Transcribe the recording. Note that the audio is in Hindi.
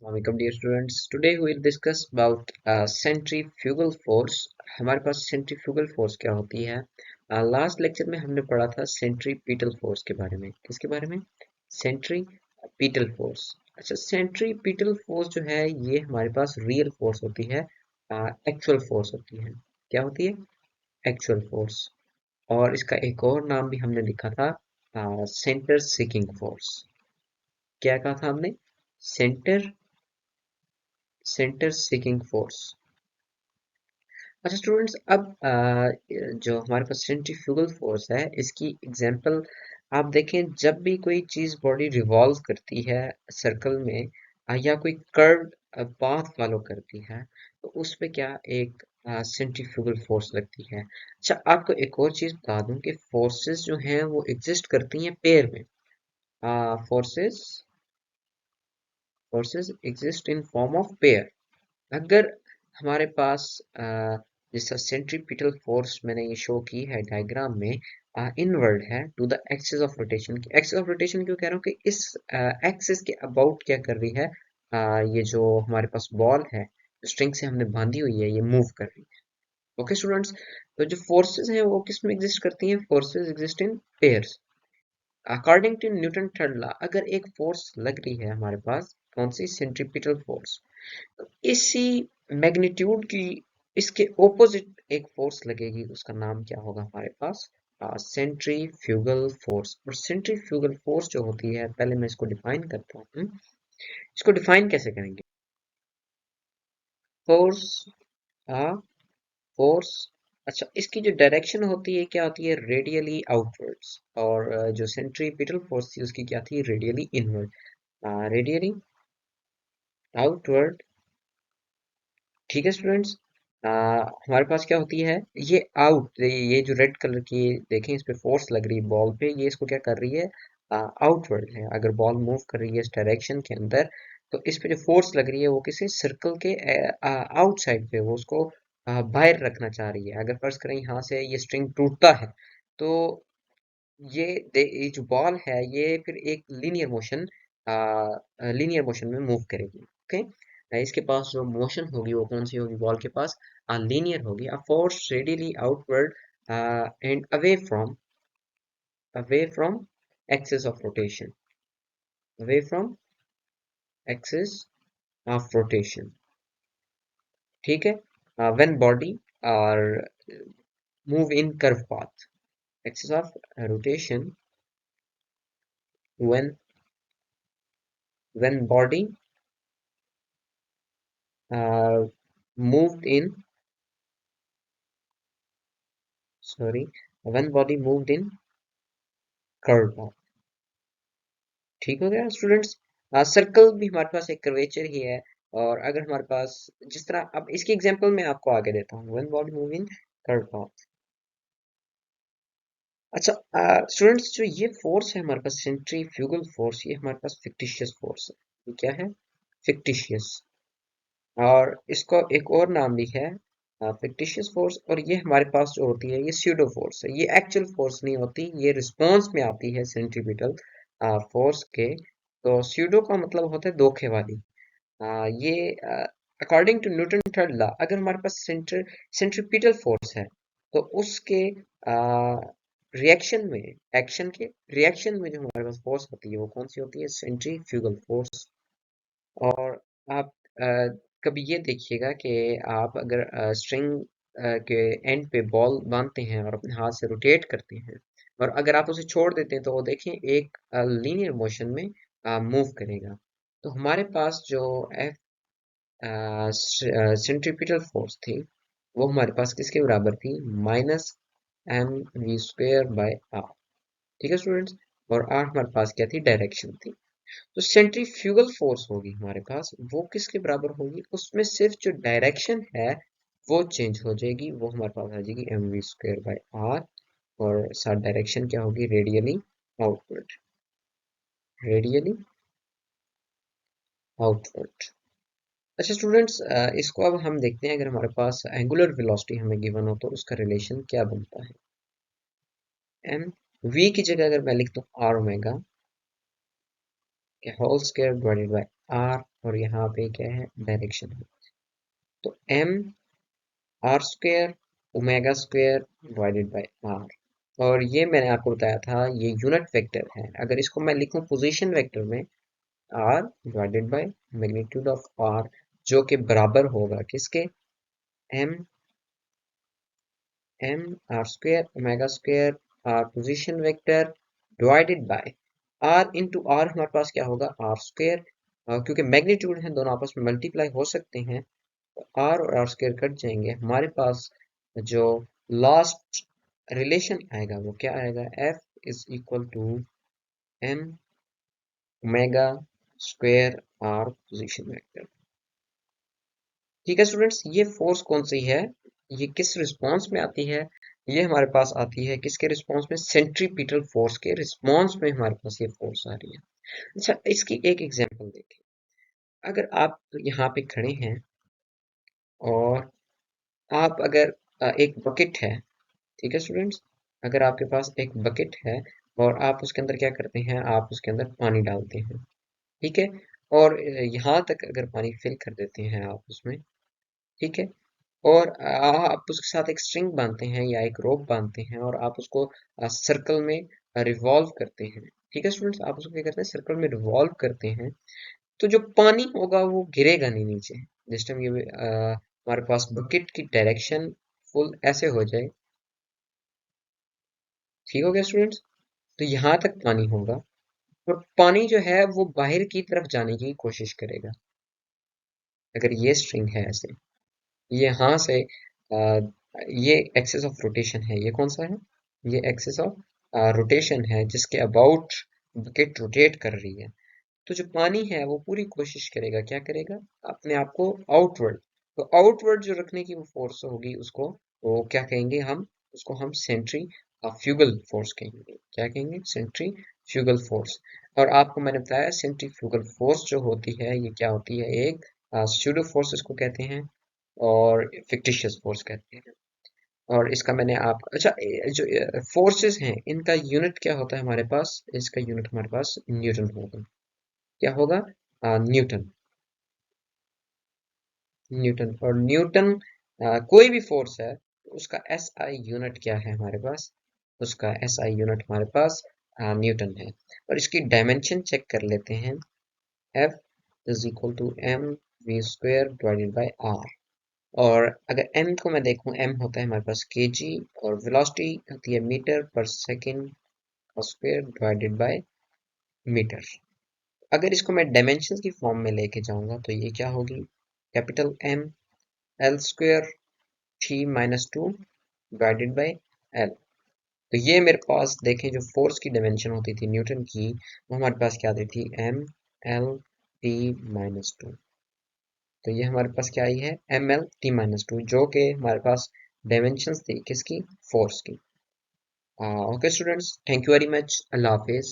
Welcome dear students. Today we will discuss about centrifugal force. हमारे पास centrifugal force क्या होती है? लास्ट लेक्चर में हमने पढ़ा था centripetal force के बारे में. किसके बारे में? Centripetal force. अच्छा, centripetal force जो है ये हमारे पास real force होती है, actual force होती है. क्या होती है? Actual force. और इसका एक और नाम भी हमने लिखा था, center seeking force. क्या कहा था हमने? Centre centre seeking force. अच्छा स्टूडेंट्स, अब जो हमारे पास सेंट्रीफ्यूगल फोर्स है इसकी एग्जांपल आप देखें. जब भी कोई चीज बॉडी रिवॉल्व करती है सर्कल में, या कोई कर्व पाथ फॉलो करती है, तो उस पे क्या एक सेंट्रीफ्यूगल फोर्स लगती है. अच्छा, आपको एक और चीज बता दूं कि फोर्सेस जो हैं वो एग्जिस्ट करती हैं पेयर में. Forces forces exist in form of pair. अगर हमारे पास जैसा सेंट्रीपिटल फोर्स मैंने ये शो की है डायग्राम में, इनवर्ड है to the axis of rotation. की एक्सिस ऑफ रोटेशन क्यों कह रहा हूँ कि इस एक्सिस के अबाउट क्या कर रही है, ये जो हमारे पास बॉल है स्ट्रिंग से हमने बांधी हुई है, ये मूव कर रही है. ओके स्टूडेंट्स, तो जो फोर्सेस हैं वो किस में एग्जिस्ट करती हैं? Forces exist in pairs. According to Newton third law, अगर एक फोर्स लग रही है हमारे पास, कौन सी? Centripetal force. इसी मैग्नीट्यूड की इसके ओपोजिट एक फोर्स लगेगी, उसका नाम क्या होगा हमारे पास? Centrifugal force. और सेंट्रीफ्यूगल फोर्स जो होती है, पहले मैं इसको डिफाइन करता हूँ. इसको डिफाइन कैसे करेंगे? Force force. अच्छा, इसकी जो डायरेक्शन होती है क्या होती है? Radially outwards. और जो सेंट्रीपिटल फोर्स थी उसकी क्या थी? Radially inward. Radially outward. ठीक है स्टूडेंट्स. हमारे पास क्या होती है? ये आउट, ये जो रेड कलर की देखें इस पे फोर्स लग रही है बॉल पे, ये इसको क्या कर रही है? आउटवर्ड है. अगर बॉल मूव कर रही है इस डायरेक्शन के अंदर, तो इस पे जो फोर्स लग रही है वो किसी सर्कल के आउटसाइड पे, वो उसको बाहर रखना चाह रही है. अगर फर्ज करें यहाँ से ये स्ट्रिंग टूटता है, तो ये जो बॉल है ये फिर एक लीनियर मोशन में मूव करेगी. ओके. इसके पास जो मोशन होगी वो कौन सी होगी? बॉल के पास लीनियर होगी. A force radially outward and away from axis of rotation. Away from axis of rotation. ठीक है. When body are move in curve path. Axis of rotation. When body uh, moved in sorry when body moved in curved path. ठीक हो गया स्टूडेंट्स. सर्कल भी हमारे पास एक कर्वेचर ही है. और अगर हमारे पास जिस तरह, अब इसकी एग्जांपल मैं आपको आगे देता हूँ. When body move in curve path. अच्छा स्टूडेंट्स, जो ये फोर्स है हमारे पास सेंट्रीफ्यूगल फोर्स, ये हमारे पास फिक्टिशियस फोर्स है. ये क्या है? फिक्टिशियस. और इसको एक और नाम भी है फिक्टिशियस फोर्स. और ये हमारे पास जो होती है ये स्यूडो फोर्स है. ये एक्चुअल फोर्स नहीं होती, ये रिस्पॉन्स में आती है सेंट्रीपिटल फोर्स के. तो स्यूडो का मतलब होता है धोखे वाली. ये according to Newton third law, अगर हमारे पास सेंट्रीपिटल फोर्स है, तो उसके रिएक्शन में, एक्शन के रिएक्शन में जो हमारे पास फोर्स होती है वो कौन सी होती है? Centrifugal force. और आप कभी ये देखिएगा कि आप अगर स्ट्रिंग के एंड पे बॉल बांधते हैं और अपने हाथ से रोटेट करते हैं, और अगर आप उसे छोड़ देते हैं, तो वो देखें एक लीनियर मोशन में मूव करेगा. तो हमारे पास जो एफ सेंट्रीपिटल फोर्स थी, वो हमारे पास किसके बराबर थी? -mv² bye r. ठीक है स्टूडेंट्स. और r हमारे पास क्या थी? डायरेक्शन थी. तो सेंट्रीफ्यूगल फोर्स होगी हमारे पास, वो किसके बराबर होगी? उसमें सिर्फ जो डायरेक्शन है वो चेंज हो जाएगी, वो हमारे पास आ जाएगी mv² बाय r. और साथ डायरेक्शन क्या होगी? Radially outward. Radially outward. अच्छा स्टूडेंट्स, इसको अब हम देखते हैं. अगर हमारे पास एंगुलर वेलोसिटी हमें गिवन हो तो उसका रिलेशन क्या बनता है? एम वी की जगह अगर मैं लिख दूं r omega whole square divided by r और यहाँ पे क्या है, डायरेक्शन है। तो m r square omega square divided by r. और ये मैंने आपको बताया था ये यूनिट वेक्टर है। अगर इसको मैं लिखूं पोजीशन वेक्टर में, r divided by magnitude of r, जो कि बराबर होगा किसके, m m r square omega square r position vector divided by r into r. हमारे पास क्या होगा, आर स्क्वेयर, क्योंकि मैग्नीट्यूड है दोनों आपस में मल्टीप्लाई हो सकते हैं, तो आर और आर स्क्वेयर कट जाएंगे। हमारे पास जो लास्ट रिलेशन आएगा वो क्या आएगा, f is equal to m omega square r position vector. ठीक है स्टूडेंट्स, ये फोर्स कौन सी है, ये किस रिस्पॉन्स में आती है, ये हमारे पास आती है किसके रिस्पॉन्स में, सेंट्रीपिटल फोर्स के रिस्पॉन्स में हमारे पास ये फोर्स आ रही है। अच्छा, इसकी एक एग्जांपल देखें। अगर आप यहाँ पे खड़े हैं और आप अगर एक बकेट है, ठीक है स्टूडेंट्स, अगर आपके पास एक बकेट है और आप उसके अंदर क्या करते हैं, आप उसके अंदर पानी डालते हैं, ठीक है, और यहाँ तक अगर पानी फिल कर देते हैं आप उसमें, ठीक है, और आप उसके साथ एक स्ट्रिंग बांधते हैं या एक रोप बांधते हैं और आप उसको सर्कल में रिवॉल्व करते हैं। ठीक है स्टूडेंट्स, आप उसको क्या करते हैं, सर्कल में रिवॉल्व करते हैं, तो जो पानी होगा वो गिरेगा नहीं नीचे। जिस टाइम ये हमारे पास बकेट की डायरेक्शन फुल ऐसे हो जाए, ठीक हो गया स्टूडेंट्स, तो यहाँ तक पानी होगा और पानी जो है वो बाहर की तरफ जाने की कोशिश करेगा। अगर ये स्ट्रिंग है ऐसे, ये यहाँ से ये एक्सिस ऑफ रोटेशन है, ये कौन सा है, ये एक्सिस ऑफ रोटेशन है जिसके अबाउट बकेट रोटेट कर रही है। तो जो पानी है वो पूरी कोशिश करेगा, क्या करेगा, अपने आप को आउटवर्ड, तो आउटवर्ड जो रखने की वो फोर्स होगी उसको वो क्या कहेंगे, हम उसको हम सेंट्री फ्यूगल फोर्स कहेंगे। क्या कहेंगे, सेंट्री फ्यूगल फोर्स। और आपको मैंने बताया सेंट्री फ्यूगल फोर्स जो होती है ये क्या होती है, एक स्यूडो फोर्स इसको कहते हैं और फिक्टिशियस फोर्स कहते हैं। और इसका मैंने आप अच्छा जो फोर्सेस हैं इनका यूनिट क्या होता है हमारे पास, इसका यूनिट हमारे पास न्यूटन होगा। क्या होगा, न्यूटन। न्यूटन और न्यूटन कोई भी फोर्स है उसका एस आई यूनिट क्या है हमारे पास, उसका एस आई यूनिट हमारे पास न्यूटन है। और इसकी डायमेंशन चेक कर लेते हैं, f is equal to m v square divided by r. और अगर m को मैं देखूं, m होता है हमारे पास kg और वेलोसिटी होती है मीटर पर सेकंड का स्क्वायर डिवाइडेड बाय मीटर। अगर इसको मैं डायमेंशंस की फॉर्म में लेके जाऊंगा तो ये क्या होगी, capital M L square t minus two divided by L। तो ये मेरे पास देखें जो फोर्स की डायमेंशन होती थी न्यूटन की, वो हमारे पास क्या आती थी, M L t minus two. तो ये हमारे पास क्या आई है, m l t minus two, जो कि हमारे पास डायमेंशंस थी किसकी, फोर्स की। Okay students, thank you very much, अल्लाह हाफिज।